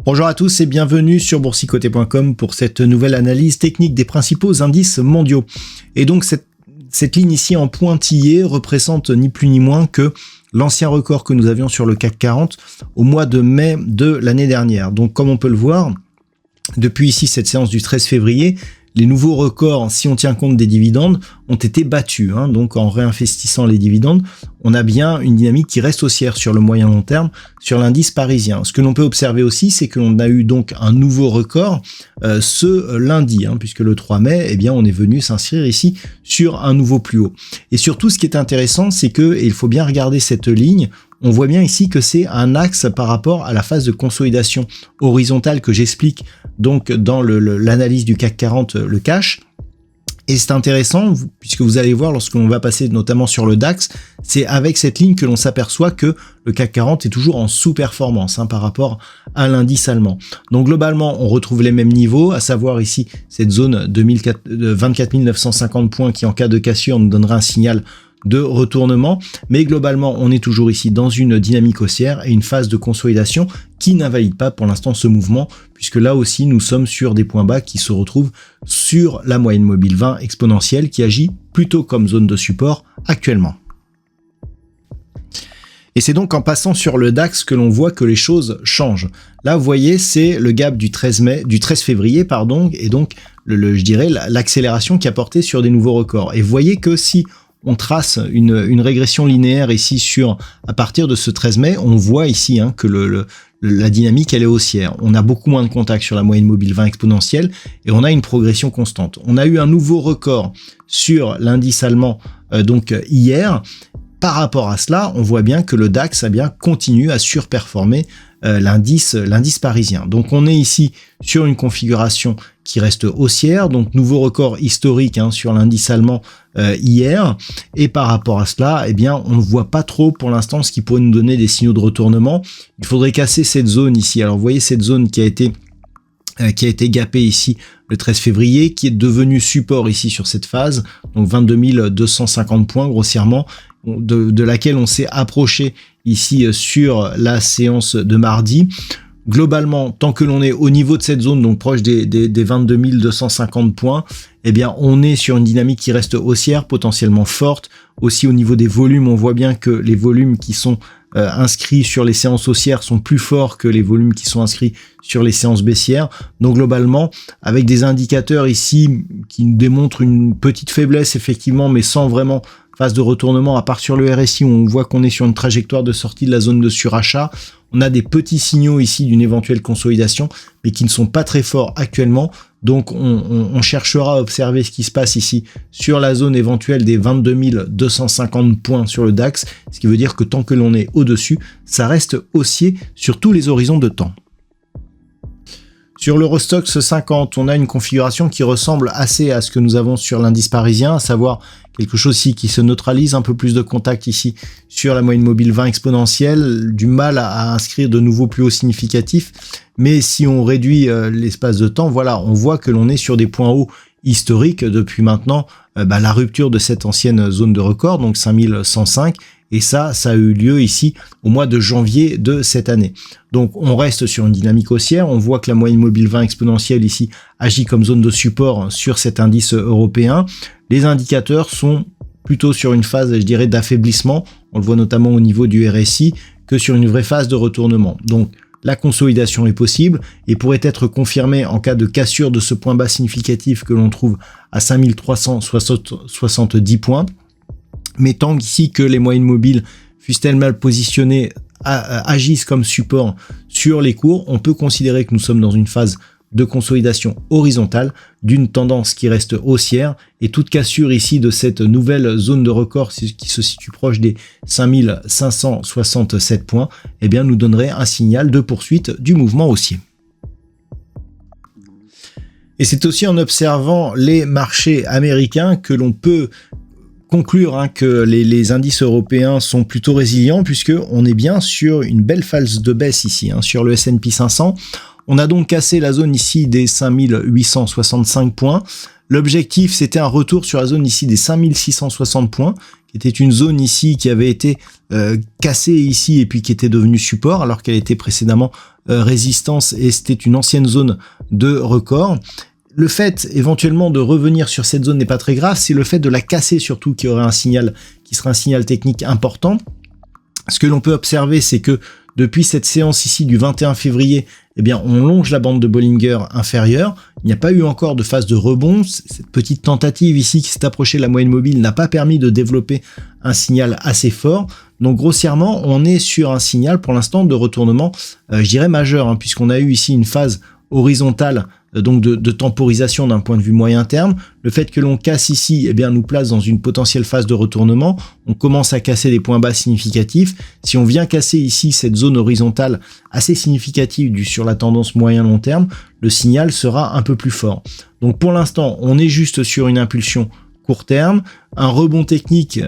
Bonjour à tous et bienvenue sur boursicoté.com pour cette nouvelle analyse technique des principaux indices mondiaux. Et donc cette ligne ici en pointillé représente ni plus ni moins que l'ancien record que nous avions sur le CAC 40 au mois de mai de l'année dernière. Donc comme on peut le voir, depuis ici cette séance du 13 février, les nouveaux records, si on tient compte des dividendes, ont été battus. Donc en réinvestissant les dividendes, on a bien une dynamique qui reste haussière sur le moyen long terme sur l'indice parisien. Ce que l'on peut observer aussi, c'est que l'on a eu donc un nouveau record ce lundi, puisque le 3 mai, eh bien, on est venu s'inscrire ici sur un nouveau plus haut. Et surtout, ce qui est intéressant, c'est que, et il faut bien regarder cette ligne, on voit bien ici que c'est un axe par rapport à la phase de consolidation horizontale que j'explique donc dans l'analyse du CAC 40, le cash. Et c'est intéressant, puisque vous allez voir, lorsque l'on va passer notamment sur le DAX, c'est avec cette ligne que l'on s'aperçoit que le CAC 40 est toujours en sous-performance par rapport à l'indice allemand. Donc globalement, on retrouve les mêmes niveaux, à savoir ici cette zone de 24 950 points qui, en cas de cassure, nous donnera un signal de retournement, mais globalement on est toujours ici dans une dynamique haussière et une phase de consolidation qui n'invalide pas pour l'instant ce mouvement, puisque là aussi nous sommes sur des points bas qui se retrouvent sur la moyenne mobile 20 exponentielle qui agit plutôt comme zone de support actuellement. Et c'est donc en passant sur le DAX que l'on voit que les choses changent. Là, vous voyez, c'est le gap du 13 février, et donc je dirais l'accélération qui a porté sur des nouveaux records. Et vous voyez que si on trace une régression linéaire ici à partir de ce 13 mai, on voit ici que la dynamique elle est haussière. On a beaucoup moins de contacts sur la moyenne mobile 20 exponentielle et on a une progression constante. On a eu un nouveau record sur l'indice allemand donc hier. Par rapport à cela, on voit bien que le DAX continue à surperformer l'indice parisien. Donc on est ici sur une configuration qui reste haussière, donc nouveau record historique sur l'indice allemand hier, et par rapport à cela, on ne voit pas trop pour l'instant ce qui pourrait nous donner des signaux de retournement. Il faudrait casser cette zone ici. Alors vous voyez cette zone qui a été gapée ici le 13 février, qui est devenu support ici sur cette phase, donc 22 250 points grossièrement, de laquelle on s'est approché ici sur la séance de mardi. Globalement, tant que l'on est au niveau de cette zone, donc proche des 22 250 points, on est sur une dynamique qui reste haussière, potentiellement forte. Aussi au niveau des volumes, on voit bien que les volumes qui sont inscrits sur les séances haussières sont plus forts que les volumes qui sont inscrits sur les séances baissières. Donc globalement, avec des indicateurs ici qui nous démontrent une petite faiblesse effectivement, mais sans vraiment phase de retournement, à part sur le RSI où on voit qu'on est sur une trajectoire de sortie de la zone de surachat. On a des petits signaux ici d'une éventuelle consolidation, mais qui ne sont pas très forts actuellement. Donc on cherchera à observer ce qui se passe ici sur la zone éventuelle des 22 250 points sur le DAX, ce qui veut dire que tant que l'on est au-dessus, ça reste haussier sur tous les horizons de temps. Sur l'Eurostoxx 50, on a une configuration qui ressemble assez à ce que nous avons sur l'indice parisien, à savoir quelque chose ici qui se neutralise, un peu plus de contact ici sur la moyenne mobile 20 exponentielle, du mal à inscrire de nouveaux plus hauts significatifs, mais si on réduit l'espace de temps, voilà, on voit que l'on est sur des points hauts historiques depuis maintenant la rupture de cette ancienne zone de record, donc 5105, et ça a eu lieu ici au mois de janvier de cette année. Donc on reste sur une dynamique haussière, on voit que la moyenne mobile 20 exponentielle ici agit comme zone de support sur cet indice européen. Les indicateurs sont plutôt sur une phase, je dirais, d'affaiblissement, on le voit notamment au niveau du RSI, que sur une vraie phase de retournement. Donc la consolidation est possible et pourrait être confirmée en cas de cassure de ce point bas significatif que l'on trouve à 5370 points. Mais tant ici que les moyennes mobiles, fussent-elles mal positionnées, agissent comme support sur les cours, on peut considérer que nous sommes dans une phase de consolidation horizontale d'une tendance qui reste haussière, et toute cassure ici de cette nouvelle zone de record qui se situe proche des 5567 points, nous donnerait un signal de poursuite du mouvement haussier. Et c'est aussi en observant les marchés américains que l'on peut conclure que les indices européens sont plutôt résilients, puisque on est bien sur une belle phase de baisse ici, sur le S&P 500. On a donc cassé la zone ici des 5865 points. L'objectif, c'était un retour sur la zone ici des 5660 points, qui était une zone ici qui avait été cassée ici et puis qui était devenue support, alors qu'elle était précédemment résistance et c'était une ancienne zone de record. Le fait éventuellement de revenir sur cette zone n'est pas très grave, c'est le fait de la casser surtout qui aurait un signal, qui serait un signal technique important. Ce que l'on peut observer, c'est que depuis cette séance ici du 21 février, eh bien, on longe la bande de Bollinger inférieure. Il n'y a pas eu encore de phase de rebond. Cette petite tentative ici qui s'est approchée de la moyenne mobile n'a pas permis de développer un signal assez fort. Donc, grossièrement, on est sur un signal pour l'instant de retournement, je dirais majeur, puisqu'on a eu ici une phase horizontale, donc de temporisation d'un point de vue moyen terme. Le fait que l'on casse ici, eh bien, nous place dans une potentielle phase de retournement. On commence à casser des points bas significatifs. Si on vient casser ici cette zone horizontale assez significative sur la tendance moyen-long terme, le signal sera un peu plus fort. Donc pour l'instant, on est juste sur une impulsion court terme. Un rebond technique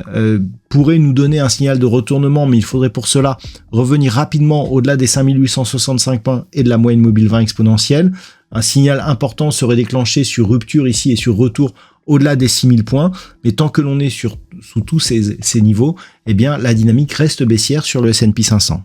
pourrait nous donner un signal de retournement, mais il faudrait pour cela revenir rapidement au-delà des 5865 points et de la moyenne mobile 20 exponentielle. Un signal important serait déclenché sur rupture ici et sur retour au-delà des 6000 points, mais tant que l'on est sous tous ces niveaux, eh bien la dynamique reste baissière sur le S&P 500.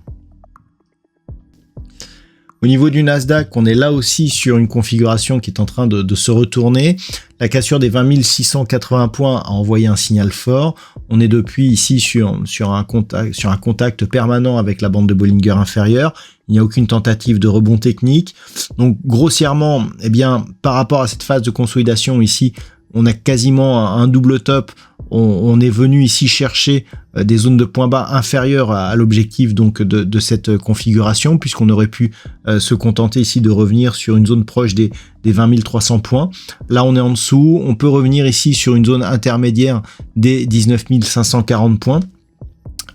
Au niveau du Nasdaq, on est là aussi sur une configuration qui est en train de se retourner. La cassure des 20 680 points a envoyé un signal fort. On est depuis ici sur un contact permanent avec la bande de Bollinger inférieure. Il n'y a aucune tentative de rebond technique. Donc grossièrement, eh bien, par rapport à cette phase de consolidation ici, on a quasiment un double top. On est venu ici chercher des zones de points bas inférieures à l'objectif donc de cette configuration, puisqu'on aurait pu se contenter ici de revenir sur une zone proche des 20 300 points. Là, on est en dessous. On peut revenir ici sur une zone intermédiaire des 19 540 points.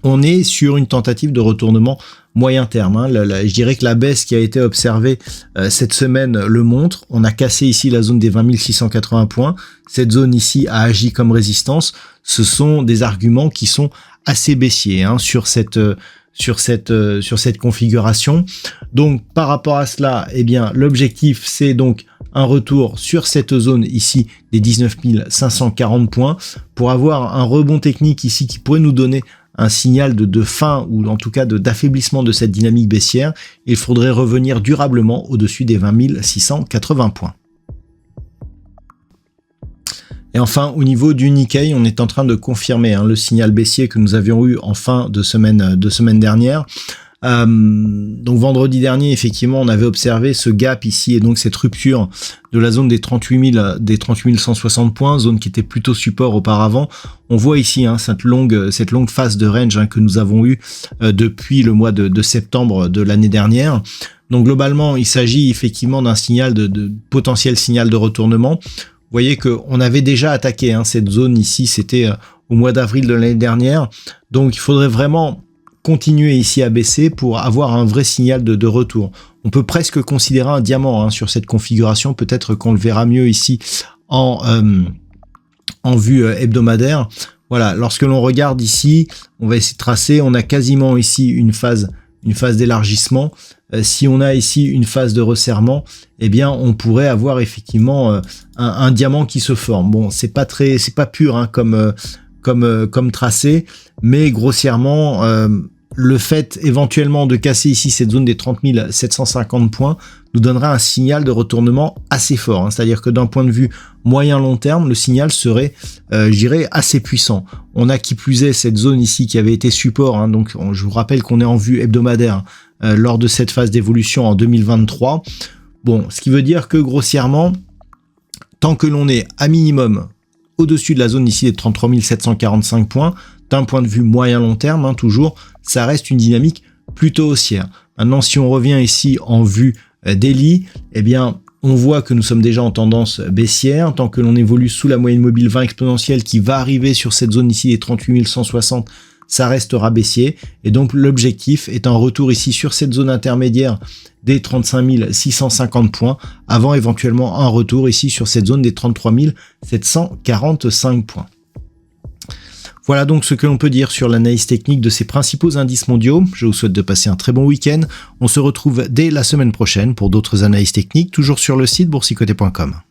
On est sur une tentative de retournement moyen terme. Je dirais que la baisse qui a été observée cette semaine le montre. On a cassé ici la zone des 20 680 points. Cette zone ici a agi comme résistance. Ce sont des arguments qui sont assez baissiers sur cette configuration. Donc par rapport à cela, eh bien l'objectif c'est donc un retour sur cette zone ici des 19 540 points pour avoir un rebond technique ici qui pourrait nous donner un signal de fin ou en tout cas d'affaiblissement de cette dynamique baissière. Il faudrait revenir durablement au-dessus des 20 680 points. Et enfin, au niveau du Nikkei, on est en train de confirmer le signal baissier que nous avions eu en fin de semaine dernière. Donc vendredi dernier, effectivement, on avait observé ce gap ici et donc cette rupture de la zone des 38 160 points, zone qui était plutôt support auparavant. On voit ici cette longue phase de range que nous avons eu depuis le mois de septembre de l'année dernière. Donc globalement, il s'agit effectivement d'un signal de potentiel signal de retournement. Vous voyez qu'on avait déjà attaqué cette zone ici, c'était au mois d'avril de l'année dernière. Donc il faudrait vraiment continuer ici à baisser pour avoir un vrai signal de retour. On peut presque considérer un diamant sur cette configuration. Peut-être qu'on le verra mieux ici en vue hebdomadaire. Voilà, lorsque l'on regarde ici, on va essayer de tracer. On a quasiment ici une phase d'élargissement. Si on a ici une phase de resserrement, eh bien on pourrait avoir effectivement un diamant qui se forme. Bon, c'est pas pur comme tracé, mais grossièrement le fait éventuellement de casser ici cette zone des 30 750 points nous donnera un signal de retournement assez fort. C'est-à-dire que d'un point de vue moyen-long terme, le signal serait, je dirais, assez puissant. On a qui plus est cette zone ici qui avait été support. Donc je vous rappelle qu'on est en vue hebdomadaire lors de cette phase d'évolution en 2023. Bon, ce qui veut dire que grossièrement, tant que l'on est à minimum au-dessus de la zone ici des 33 745 points, d'un point de vue moyen-long terme, toujours, ça reste une dynamique plutôt haussière. Maintenant, si on revient ici en vue daily, eh bien, on voit que nous sommes déjà en tendance baissière. Tant que l'on évolue sous la moyenne mobile 20 exponentielle qui va arriver sur cette zone ici des 38 160, ça restera baissier. Et donc l'objectif est un retour ici sur cette zone intermédiaire des 35 650 points, avant éventuellement un retour ici sur cette zone des 33 745 points. Voilà donc ce que l'on peut dire sur l'analyse technique de ces principaux indices mondiaux. Je vous souhaite de passer un très bon week-end. On se retrouve dès la semaine prochaine pour d'autres analyses techniques, toujours sur le site boursicoté.com.